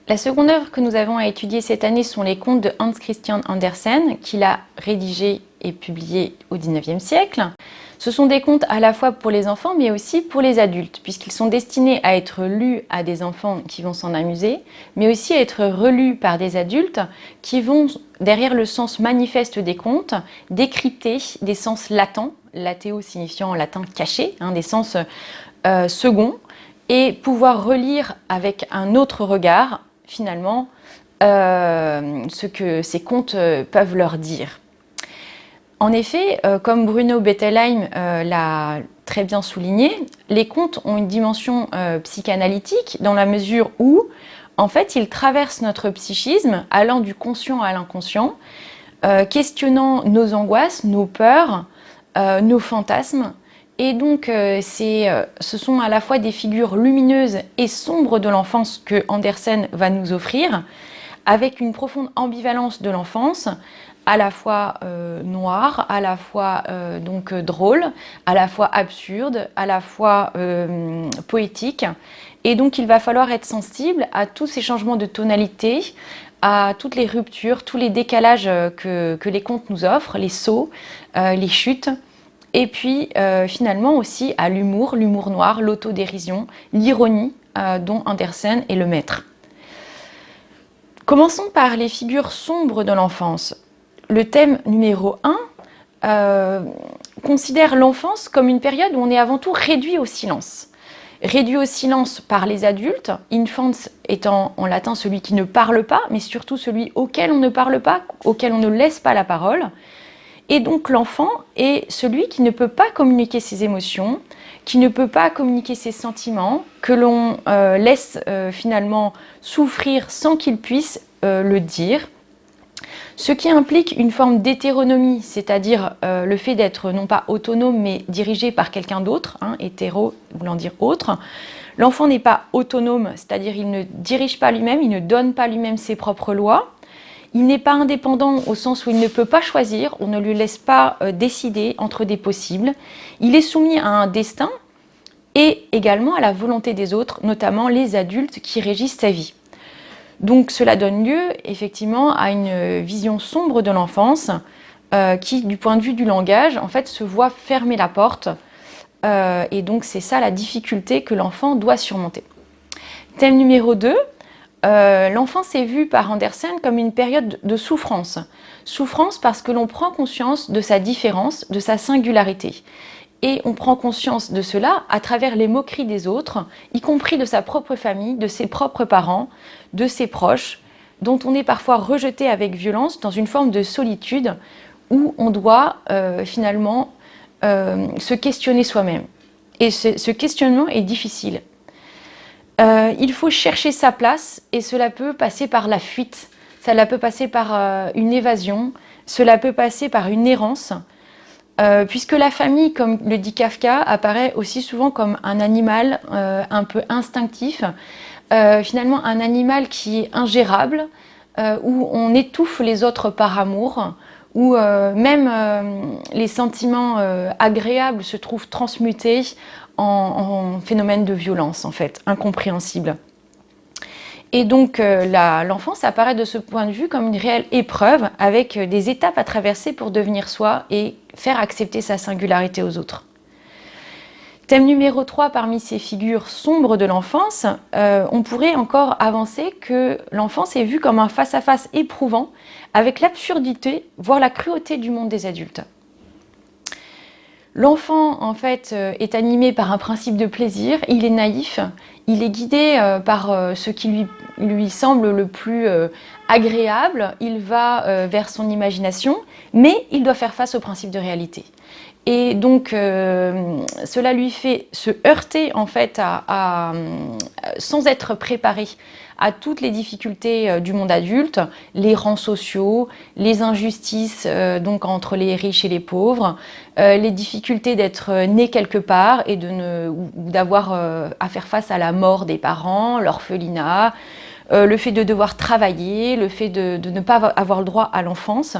La seconde œuvre que nous avons à étudier cette année sont les contes de Hans Christian Andersen, qu'il a rédigés et publiés au XIXe siècle. Ce sont des contes à la fois pour les enfants, mais aussi pour les adultes, puisqu'ils sont destinés à être lus à des enfants qui vont s'en amuser, mais aussi à être relus par des adultes qui vont, derrière le sens manifeste des contes, décrypter des sens latents, lateo signifiant en latin caché, des sens seconds, et pouvoir relire avec un autre regard, finalement, ce que ces contes peuvent leur dire. En effet, comme Bruno Bettelheim l'a très bien souligné, les contes ont une dimension psychanalytique dans la mesure où, en fait, ils traversent notre psychisme, allant du conscient à l'inconscient, questionnant nos angoisses, nos peurs, nos fantasmes. Et donc, ce sont à la fois des figures lumineuses et sombres de l'enfance que Andersen va nous offrir, avec une profonde ambivalence de l'enfance, à la fois noire, à la fois drôle, à la fois absurde, à la fois poétique. Et donc, il va falloir être sensible à tous ces changements de tonalité, à toutes les ruptures, tous les décalages que les contes nous offrent, les sauts, les chutes. Et puis finalement aussi à l'humour noir, l'autodérision, l'ironie dont Andersen est le maître. Commençons par les figures sombres de l'enfance. Le thème numéro 1 considère l'enfance comme une période où on est avant tout réduit au silence. Réduit au silence par les adultes, infans étant en latin celui qui ne parle pas, mais surtout celui auquel on ne parle pas, auquel on ne laisse pas la parole. Et donc l'enfant est celui qui ne peut pas communiquer ses émotions, qui ne peut pas communiquer ses sentiments, que l'on laisse finalement souffrir sans qu'il puisse le dire. Ce qui implique une forme d'hétéronomie, c'est-à-dire le fait d'être non pas autonome mais dirigé par quelqu'un d'autre, hétéro voulant dire autre. L'enfant n'est pas autonome, c'est-à-dire il ne dirige pas lui-même, il ne donne pas lui-même ses propres lois. Il n'est pas indépendant au sens où il ne peut pas choisir, on ne lui laisse pas décider entre des possibles. Il est soumis à un destin et également à la volonté des autres, notamment les adultes qui régissent sa vie. Donc cela donne lieu effectivement à une vision sombre de l'enfance qui, du point de vue du langage, en fait, se voit fermer la porte. Et donc c'est ça la difficulté que l'enfant doit surmonter. Thème numéro 2. L'enfance est vue par Andersen comme une période de souffrance. Souffrance parce que l'on prend conscience de sa différence, de sa singularité. Et on prend conscience de cela à travers les moqueries des autres, y compris de sa propre famille, de ses propres parents, de ses proches, dont on est parfois rejeté avec violence dans une forme de solitude où on doit finalement se questionner soi-même. Et ce questionnement est difficile. Il faut chercher sa place et cela peut passer par la fuite, cela peut passer par une évasion, cela peut passer par une errance, puisque la famille, comme le dit Kafka, apparaît aussi souvent comme un animal un peu instinctif, finalement un animal qui est ingérable, où on étouffe les autres par amour, où même les sentiments agréables se trouvent transmutés en phénomène de violence, en fait, incompréhensible. Et donc l'enfance apparaît de ce point de vue comme une réelle épreuve avec des étapes à traverser pour devenir soi et faire accepter sa singularité aux autres. Thème numéro 3 parmi ces figures sombres de l'enfance, on pourrait encore avancer que l'enfance est vue comme un face-à-face éprouvant avec l'absurdité, voire la cruauté du monde des adultes. L'enfant, en fait, est animé par un principe de plaisir, il est naïf, il est guidé par ce qui lui semble le plus agréable, il va vers son imagination, mais il doit faire face au principe de réalité. Et donc, cela lui fait se heurter, en fait, sans être préparé à toutes les difficultés du monde adulte, les rangs sociaux, les injustices donc entre les riches et les pauvres, les difficultés d'être né quelque part et ou d'avoir à faire face à la mort des parents, l'orphelinat, le fait de devoir travailler, le fait de ne pas avoir le droit à l'enfance,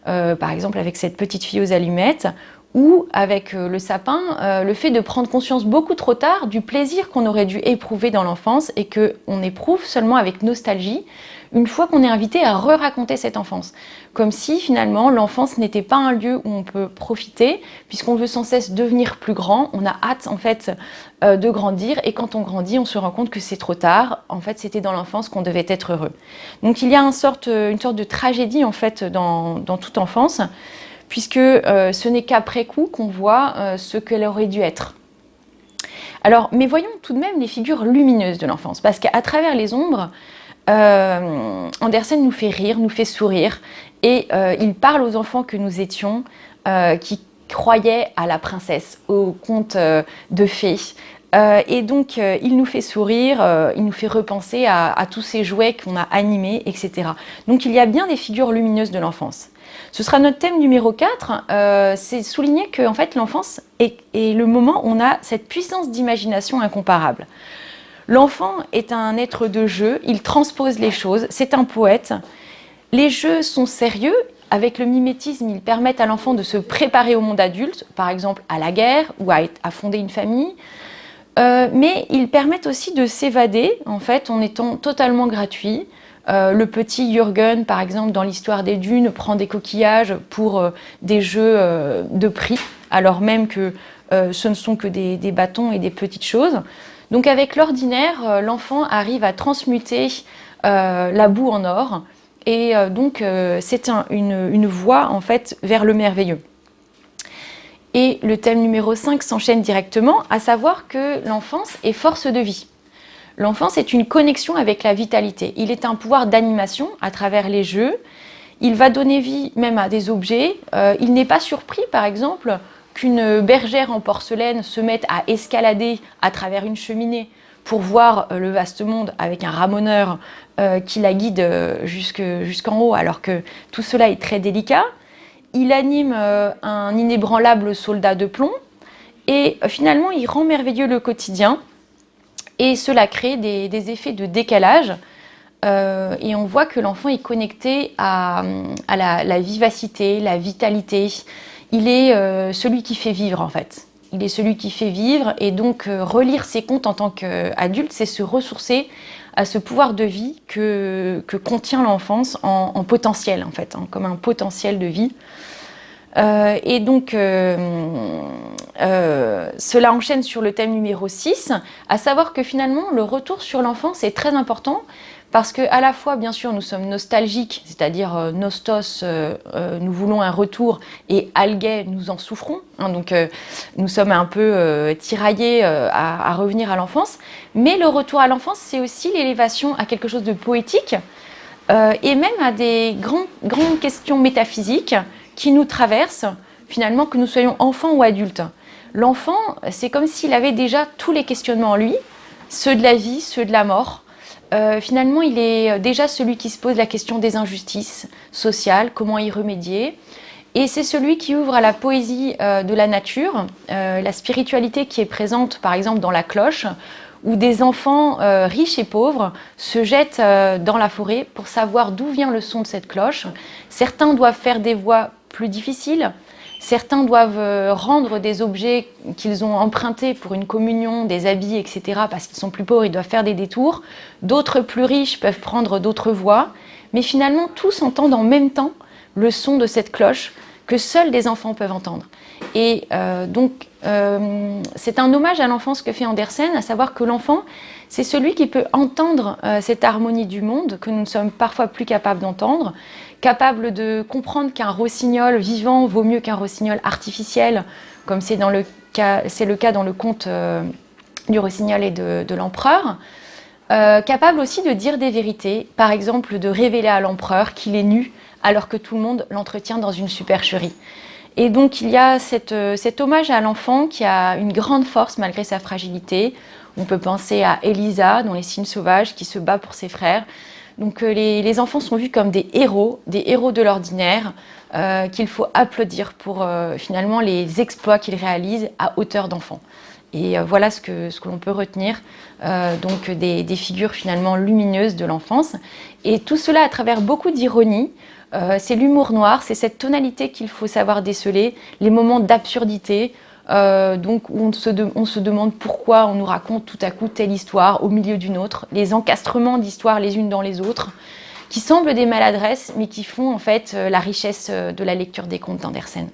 par exemple avec cette petite fille aux allumettes, ou avec le sapin, le fait de prendre conscience beaucoup trop tard du plaisir qu'on aurait dû éprouver dans l'enfance et qu'on éprouve seulement avec nostalgie une fois qu'on est invité à re-raconter cette enfance. Comme si finalement l'enfance n'était pas un lieu où on peut profiter, puisqu'on veut sans cesse devenir plus grand, on a hâte en fait de grandir, et quand on grandit on se rend compte que c'est trop tard, en fait c'était dans l'enfance qu'on devait être heureux. Donc il y a une sorte de tragédie en fait dans toute enfance, puisque ce n'est qu'après coup qu'on voit ce qu'elle aurait dû être. Alors, mais voyons tout de même les figures lumineuses de l'enfance, parce qu'à travers les ombres, Andersen nous fait rire, nous fait sourire, et il parle aux enfants que nous étions, qui croyaient à la princesse, au conte de fées. Et donc, il nous fait sourire, il nous fait repenser à tous ces jouets qu'on a animés, etc. Donc, il y a bien des figures lumineuses de l'enfance. Ce sera notre thème numéro 4, c'est souligner que en fait, l'enfance est le moment où on a cette puissance d'imagination incomparable. L'enfant est un être de jeu, il transpose les choses, c'est un poète. Les jeux sont sérieux, avec le mimétisme, ils permettent à l'enfant de se préparer au monde adulte, par exemple à la guerre ou à fonder une famille. Mais ils permettent aussi de s'évader, en fait, en étant totalement gratuits. Le petit Jürgen, par exemple, dans l'histoire des dunes, prend des coquillages pour des jeux de prix, alors même que ce ne sont que des bâtons et des petites choses. Donc avec l'ordinaire, l'enfant arrive à transmuter la boue en or, et donc c'est une voie en fait vers le merveilleux. Et le thème numéro 5 s'enchaîne directement, à savoir que l'enfance est force de vie. L'enfance est une connexion avec la vitalité. Il est un pouvoir d'animation à travers les jeux. Il va donner vie même à des objets. Il n'est pas surpris, par exemple, qu'une bergère en porcelaine se mette à escalader à travers une cheminée pour voir le vaste monde avec un ramoneur qui la guide jusqu'en haut, alors que tout cela est très délicat. Il anime un inébranlable soldat de plomb, et finalement il rend merveilleux le quotidien, et cela crée des effets de décalage, et on voit que l'enfant est connecté à la vivacité, la vitalité. Il est celui qui fait vivre en fait. Il est celui qui fait vivre, et donc relire ses contes en tant qu'adulte, c'est se ressourcer à ce pouvoir de vie que contient l'enfance en potentiel en fait, hein, comme un potentiel de vie. Et donc, cela enchaîne sur le thème numéro 6, à savoir que finalement, le retour sur l'enfance est très important, parce qu'à la fois, bien sûr, nous sommes nostalgiques, c'est-à-dire nostos, nous voulons un retour, et algae, nous en souffrons. Hein, donc, nous sommes un peu tiraillés à revenir à l'enfance. Mais le retour à l'enfance, c'est aussi l'élévation à quelque chose de poétique, et même à des grandes questions métaphysiques qui nous traversent, finalement, que nous soyons enfants ou adultes. L'enfant, c'est comme s'il avait déjà tous les questionnements en lui, ceux de la vie, ceux de la mort. Finalement, il est déjà celui qui se pose la question des injustices sociales, comment y remédier. Et c'est celui qui ouvre à la poésie de la nature, la spiritualité qui est présente, par exemple, dans la cloche, où des enfants riches et pauvres se jettent dans la forêt pour savoir d'où vient le son de cette cloche. Certains doivent faire des voies plus difficiles, certains doivent rendre des objets qu'ils ont empruntés pour une communion, des habits, etc., parce qu'ils sont plus pauvres, ils doivent faire des détours. D'autres plus riches peuvent prendre d'autres voies, mais finalement tous entendent en même temps le son de cette cloche que seuls des enfants peuvent entendre. Et donc, c'est un hommage à l'enfance que fait Andersen, à savoir que l'enfant, c'est celui qui peut entendre cette harmonie du monde que nous ne sommes parfois plus capables d'entendre, capable de comprendre qu'un rossignol vivant vaut mieux qu'un rossignol artificiel, comme c'est le cas dans le conte du rossignol et de l'empereur. Capable aussi de dire des vérités, par exemple de révéler à l'empereur qu'il est nu, alors que tout le monde l'entretient dans une supercherie. Et donc il y a cet hommage à l'enfant qui a une grande force malgré sa fragilité. On peut penser à Elisa dans Les Cygnes sauvages qui se bat pour ses frères. Donc les enfants sont vus comme des héros de l'ordinaire, qu'il faut applaudir pour finalement les exploits qu'ils réalisent à hauteur d'enfants. Et voilà ce que l'on peut retenir, donc des figures finalement lumineuses de l'enfance. Et tout cela à travers beaucoup d'ironie. C'est l'humour noir, c'est cette tonalité qu'il faut savoir déceler, les moments d'absurdité, donc où on se demande pourquoi on nous raconte tout à coup telle histoire au milieu d'une autre, les encastrements d'histoires les unes dans les autres, qui semblent des maladresses, mais qui font en fait la richesse de la lecture des contes d'Andersen.